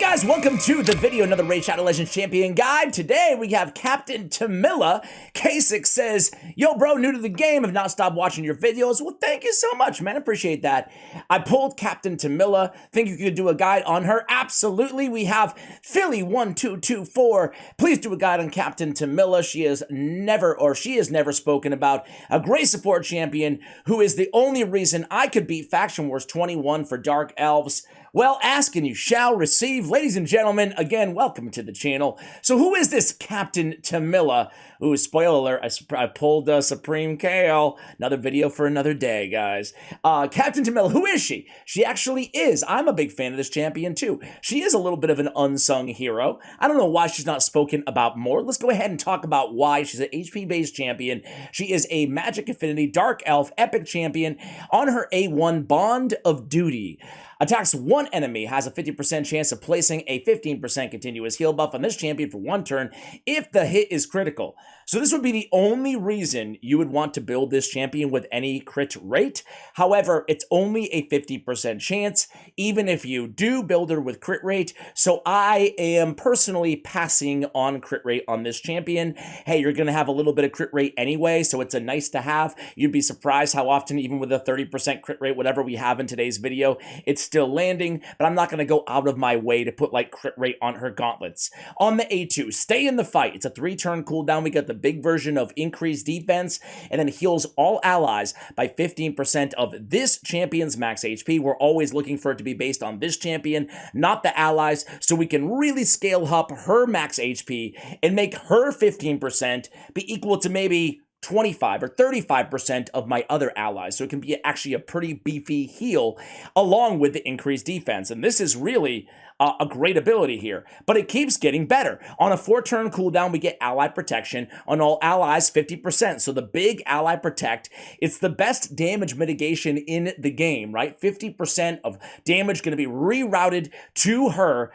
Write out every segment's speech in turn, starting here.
guys, welcome to the video, another Raid Shadow Legends Champion guide. Today we have Captain Temila. Kasich says, yo bro, new to the game, have not stopped watching your videos. Well, thank you so much, man, appreciate that. I pulled Captain Temila, think you could do a guide on her? Absolutely. We have Philly1224, please do a guide on Captain Temila. She is never spoken about. A great support champion who is the only reason I could beat Faction Wars 21 for Dark Elves. Well, ask and you shall receive. Ladies and gentlemen, again, welcome to the channel. So who is this Captain Temila? Ooh, spoiler alert, I pulled Supreme Kale. Another video for another day, guys. Captain Temila, who is she? She actually is. I'm a big fan of this champion, too. She is a little bit of an unsung hero. I don't know why she's not spoken about more. Let's go ahead and talk about why. She's an HP-based champion. She is a Magic Affinity Dark Elf Epic champion on her A1 Bond of Duty. Attacks one enemy, has a 50% chance of placing a 15% continuous heal buff on this champion for one turn if the hit is critical. So this would be the only reason you would want to build this champion with any crit rate. However, it's only a 50% chance, even if you do build her with crit rate. So I am personally passing on crit rate on this champion. Hey, you're going to have a little bit of crit rate anyway, so it's a nice to have. You'd be surprised how often, even with a 30% crit rate, whatever we have in today's video, it's still landing, but I'm not going to go out of my way to put like crit rate on her gauntlets. On the A2, stay in the fight. It's a 3-turn cooldown. We got the big version of increased defense and then heals all allies by 15% of this champion's max HP. We're always looking for it to be based on this champion, not the allies, so we can really scale up her max HP and make her 15% be equal to maybe 25 or 35% of my other allies. So it can be actually a pretty beefy heal along with the increased defense. And this is really a great ability here, but it keeps getting better. On a 4-turn cooldown, we get ally protection on all allies 50%. So the big ally protect, it's the best damage mitigation in the game, right? 50% of damage going to be rerouted to her.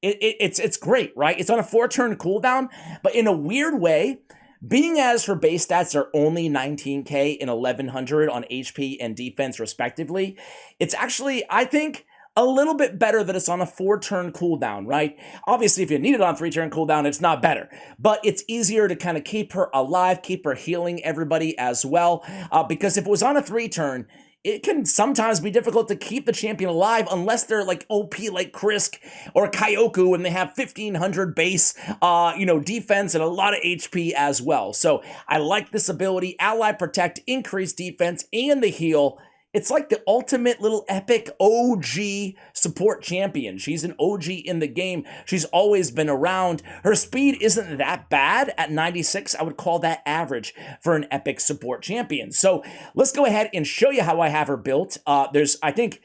It's great, right? It's on a 4-turn cooldown, but in a weird way, being as her base stats are only 19k and 1100 on HP and defense respectively, it's actually, I think, a little bit better that it's on a 4-turn cooldown, right? Obviously, if you need it on 3-turn cooldown, it's not better, but it's easier to kind of keep her alive, keep her healing everybody as well, because if it was on a 3-turn, it can sometimes be difficult to keep the champion alive unless they're like OP like Krisk or Kyoku and they have 1500 base, defense and a lot of HP as well. So I like this ability, Ally Protect, increase defense and the heal. It's like the ultimate little epic OG support champion. She's an OG in the game. She's always been around. Her speed isn't that bad at 96. I would call that average for an epic support champion. So let's go ahead and show you how I have her built. There's, I think,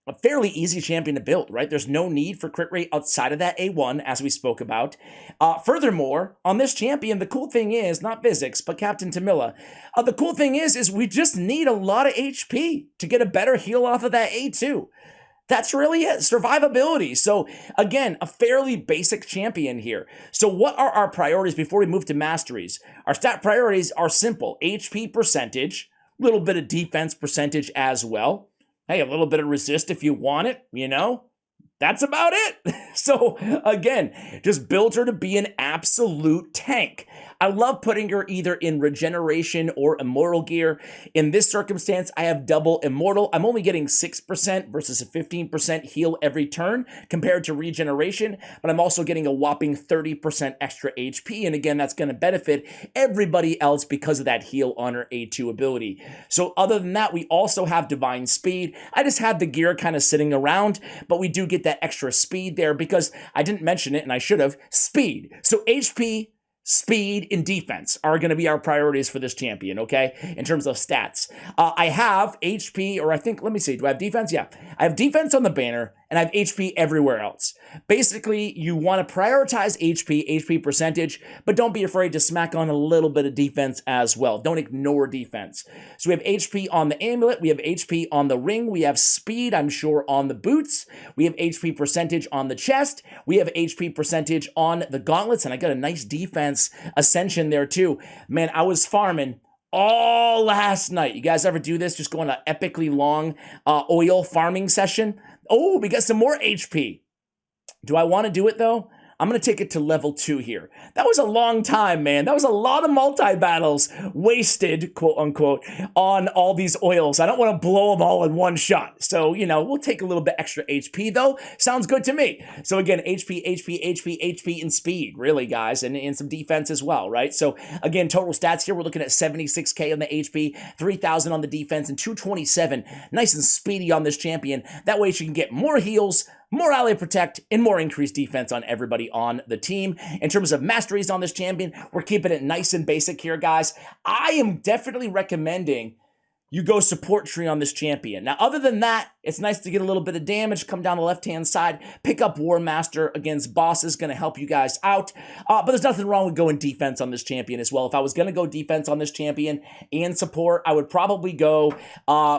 a fairly easy champion to build, right? There's no need for crit rate outside of that A1, as we spoke about. Furthermore, on this champion, the cool thing is, not physics, but Captain Temila, the cool thing is we just need a lot of HP to get a better heal off of that A2. That's really it, survivability. So again, a fairly basic champion here. So what are our priorities before we move to Masteries? Our stat priorities are simple: HP percentage, a little bit of defense percentage as well. Hey, a little bit of resist if you want it, That's about it. So again, just build her to be an absolute tank. I love putting her either in regeneration or immortal gear. In this circumstance, I have double immortal. I'm only getting 6% versus a 15% heal every turn compared to regeneration, but I'm also getting a whopping 30% extra HP. And again, that's going to benefit everybody else because of that heal on her A2 ability. So other than that, we also have divine speed. I just have the gear kind of sitting around, but we do get that extra speed there because I didn't mention it and I should have. Speed. So HP, speed, and defense are going to be our priorities for this champion, okay? In terms of stats. I have HP, or I think, let me see, do I have defense? Yeah. I have defense on the banner, and I have HP everywhere else. Basically, you want to prioritize HP percentage, but don't be afraid to smack on a little bit of defense as well. Don't ignore defense. So we have HP on the amulet, we have HP on the ring, we have speed, I'm sure, on the boots, we have HP percentage on the chest, we have HP percentage on the gauntlets, and I got a nice defense ascension there too. Man, I was farming all last night. You guys ever do this? Just go on an epically long oil farming session? Oh, we got some more HP. Do I want to do it though? I'm going to take it to level 2 here. That was a long time, man. That was a lot of multi-battles wasted, quote unquote, on all these oils. I don't want to blow them all in one shot. So, we'll take a little bit extra HP though. Sounds good to me. So again, HP, and speed, really, guys, and some defense as well, right? So again, total stats here, we're looking at 76k on the HP, 3,000 on the defense, and 227. Nice and speedy on this champion. That way she can get more heals, more ally protect, and more increased defense on everybody on the team. In terms of masteries on this champion, we're keeping it nice and basic here, guys. I am definitely recommending you go support tree on this champion. Now, other than that, it's nice to get a little bit of damage, come down the left-hand side, pick up War Master against bosses, going to help you guys out. But there's nothing wrong with going defense on this champion as well. If I was going to go defense on this champion and support, I would probably go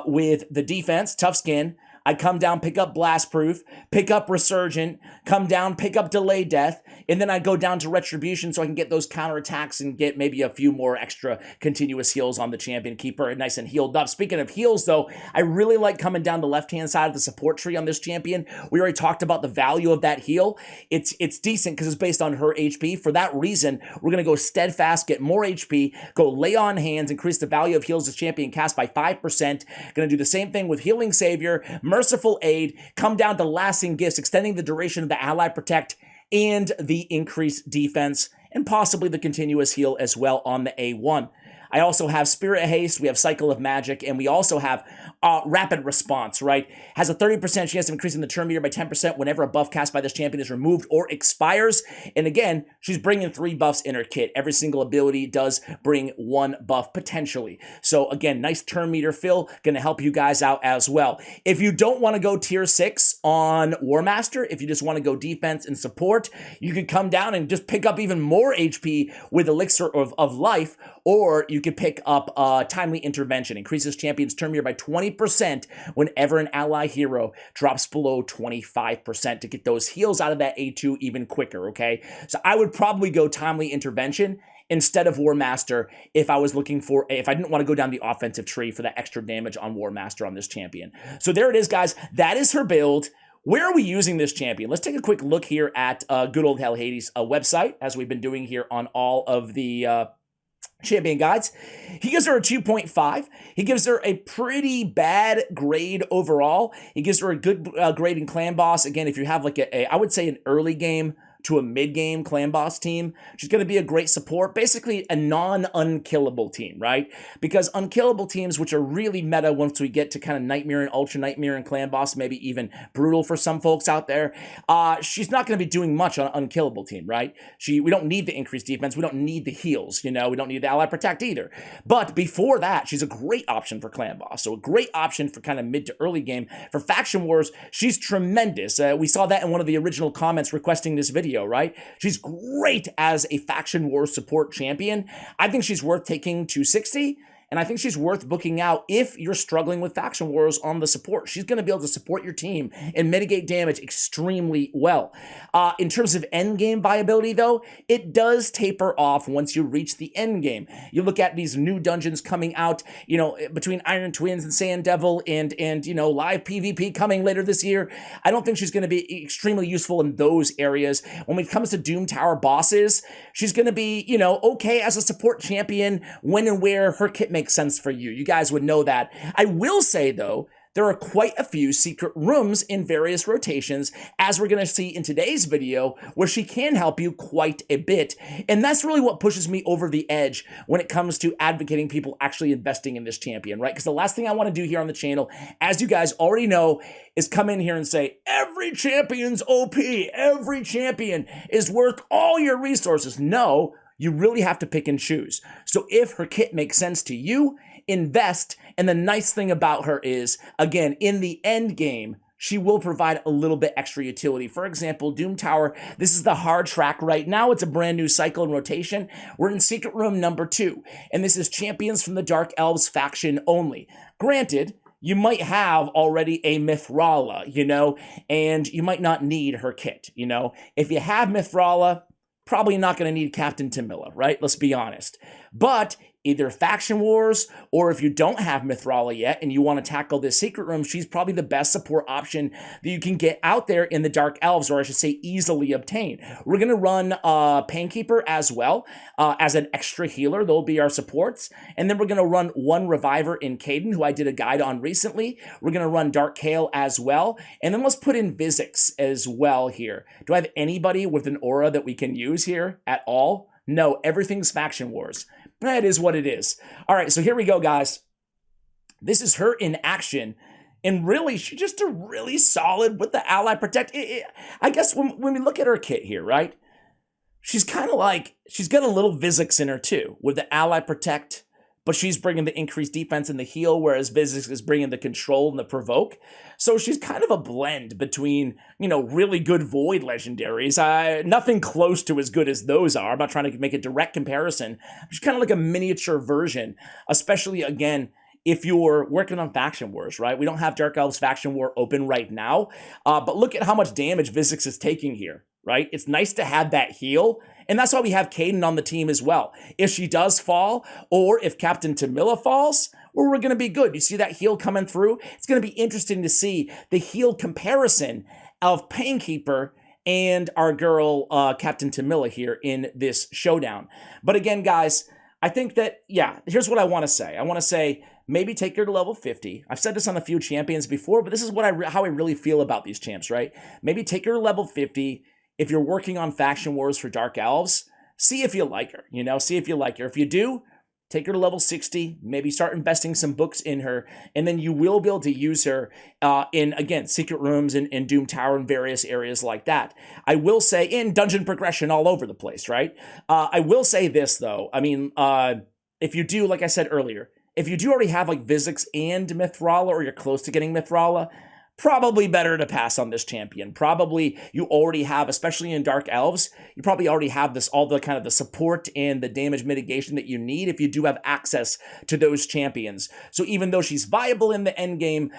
with the defense, Tough Skin. I come down, pick up Blast Proof, pick up Resurgent, come down, pick up Delay Death, and then I go down to Retribution so I can get those counterattacks and get maybe a few more extra continuous heals on the champion, keep her nice and healed up. Speaking of heals, though, I really like coming down the left-hand side of the support tree on this champion. We already talked about the value of that heal. It's decent because it's based on her HP. For that reason, we're going to go Steadfast, get more HP, go Lay on Hands, increase the value of heals this champion casts by 5%. Going to do the same thing with Healing Savior, Merciful Aid, come down to Lasting Gifts, extending the duration of the ally protect and the increased defense, and possibly the continuous heal as well on the A1. I also have Spirit Haste, we have Cycle of Magic, and we also have Rapid Response, right? Has a 30% chance of increasing the turn meter by 10% whenever a buff cast by this champion is removed or expires. And again, she's bringing 3 buffs in her kit. Every single ability does bring 1 buff potentially. So again, nice turn meter fill, gonna help you guys out as well. If you don't wanna go tier 6 on War Master, if you just wanna go defense and support, you can come down and just pick up even more HP with Elixir of Life, or you could pick up Timely Intervention. Increases champion's turn meter by 20% whenever an ally hero drops below 25% to get those heals out of that A2 even quicker, okay? So I would probably go Timely Intervention instead of War Master if I didn't want to go down the offensive tree for that extra damage on War Master on this champion. So there it is, guys. That is her build. Where are we using this champion? Let's take a quick look here at good old Hell Hades' website, as we've been doing here on all of the champion guides. He gives her a 2.5. He gives her a pretty bad grade overall. He gives her a good grade in Clan Boss. Again, if you have like I would say an early game to a mid-game Clan Boss team, she's going to be a great support, basically a non-unkillable team, right? Because unkillable teams, which are really meta once we get to kind of Nightmare and Ultra Nightmare and Clan Boss, maybe even Brutal for some folks out there, she's not going to be doing much on an unkillable team, right? We don't need the increased defense. We don't need the heals, we don't need the ally protect either. But before that, she's a great option for Clan Boss. So a great option for kind of mid to early game. For Faction Wars, she's tremendous. We saw that in one of the original comments requesting this video, right? She's great as a Faction Wars support champion. I think she's worth taking to 60, and I think she's worth booking out if you're struggling with Faction Wars on the support. She's going to be able to support your team and mitigate damage extremely well. In terms of end game viability, though, it does taper off once you reach the end game. You look at these new dungeons coming out, between Iron Twins and Sand Devil and live PvP coming later this year. I don't think she's going to be extremely useful in those areas. When it comes to Doom Tower bosses, she's going to be, okay as a support champion when and where her kit makes sense for you. You guys would know that. I will say, though, there are quite a few secret rooms in various rotations, as we're going to see in today's video, where she can help you quite a bit. And that's really what pushes me over the edge when it comes to advocating people actually investing in this champion, right? Because the last thing I want to do here on the channel, as you guys already know, is come in here and say, every champion's OP, every champion is worth all your resources. No, you really have to pick and choose. So if her kit makes sense to you, invest. And the nice thing about her is, again, in the end game, she will provide a little bit extra utility. For example, Doom Tower, this is the hard track right now. It's a brand new cycle and rotation. We're in Secret Room number 2, and this is Champions from the Dark Elves faction only. Granted, you might have already a Mithrala, and you might not need her kit, If you have Mithrala, probably not going to need Captain Temila, right? Let's be honest. But either Faction Wars, or if you don't have Mithrala yet and you want to tackle this secret room, she's probably the best support option that you can get out there in the Dark Elves, or I should say easily obtain. We're going to run Painkeeper as well as an extra healer. They'll be our supports. And then we're going to run one Reviver in Caden, who I did a guide on recently. We're going to run Dark Kale as well. And then let's put in Vizix as well here. Do I have anybody with an aura that we can use here at all? No, everything's Faction Wars. That is what it is. All right, so here we go, guys. This is her in action. And really, she's just a really solid with the Ally Protect. I guess when we look at her kit here, right? She's kind of like, she's got a little Vizix in her too, with the Ally Protect, but she's bringing the increased defense and the heal, whereas Vizix is bringing the control and the provoke. So she's kind of a blend between, you know, really good Void legendaries. Nothing close to as good as those are. I'm not trying to make a direct comparison. She's kind of like a miniature version, especially, again, if you're working on Faction Wars, right? We don't have Dark Elves Faction War open right now, but look at how much damage Vizix is taking here, right? It's nice to have that heal, and that's why we have Caden on the team as well. If she does fall, or if Captain Temila falls, well, we're going to be good. You see that heal coming through? It's going to be interesting to see the heal comparison of Painkeeper and our girl, Captain Temila here in this showdown. But again, guys, I think that, yeah, here's what I want to say. I want to say, maybe take her to level 50. I've said this on a few champions before, but this is what how I really feel about these champs, right? Maybe take her to level 50. If you're working on Faction Wars for Dark Elves, see if you like her, you know, see if you like her. If you do, take her to level 60, maybe start investing some books in her, and then you will be able to use her in, again, secret rooms and Doom Tower and various areas like that. I will say, in dungeon progression all over the place, right? I will say this, though. I mean, if you do, like I said earlier, if you do already have like Vizix and Mithrala, or you're close to getting Mithrala, probably better to pass on this champion. Probably you already have, especially in Dark Elves, you probably already have this, all the kind of the support and the damage mitigation that you need if you do have access to those champions. So even though she's viable in the end game,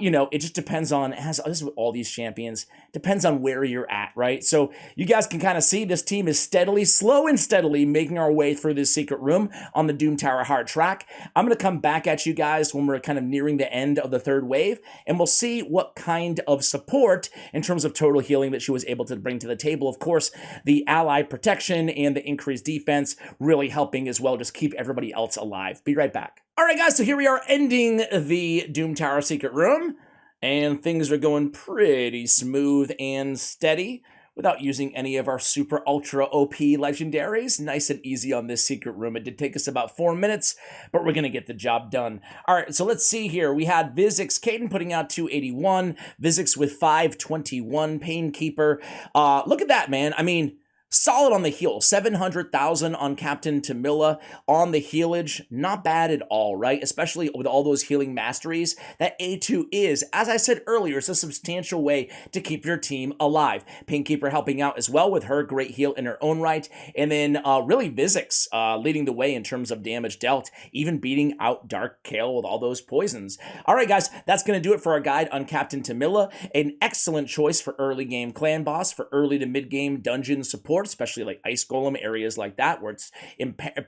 you know, it just depends on, this is with all these champions, depends on where you're at, right? So you guys can kind of see this team is steadily, slow and steadily making our way through this secret room on the Doom Tower hard track. I'm going to come back at you guys when we're kind of nearing the end of the third wave, and we'll see what kind of support in terms of total healing that she was able to bring to the table. Of course, the ally protection and the increased defense really helping as well, just keep everybody else alive. Be right back. All right, guys, so here we are ending the Doom Tower secret room, and things are going pretty smooth and steady without using any of our super ultra OP legendaries. Nice and easy on this secret room. It did take us about 4 minutes, but we're gonna get the job done. All right, so let's see here. We had Vizix, Caden putting out 281, Vizix with 521, Painkeeper. Look at that, man. I mean, solid on the heal, 700,000 on Captain Temila on the healage. Not bad at all, right? Especially with all those healing masteries. That A2 is, as I said earlier, it's a substantial way to keep your team alive. Painkeeper helping out as well with her great heal in her own right. And then really Vizix leading the way in terms of damage dealt, even beating out Dark Kale with all those poisons. All right, guys, that's going to do it for our guide on Captain Temila. An excellent choice for early game clan boss, for early to mid game dungeon support, especially like Ice Golem, areas like that, where it's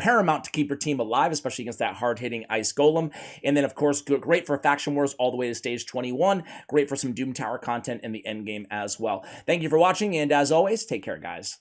paramount to keep your team alive, especially against that hard-hitting Ice Golem. And then, of course, great for Faction Wars all the way to stage 21. Great for some Doom Tower content in the end game as well. Thank you for watching, and as always, take care, guys.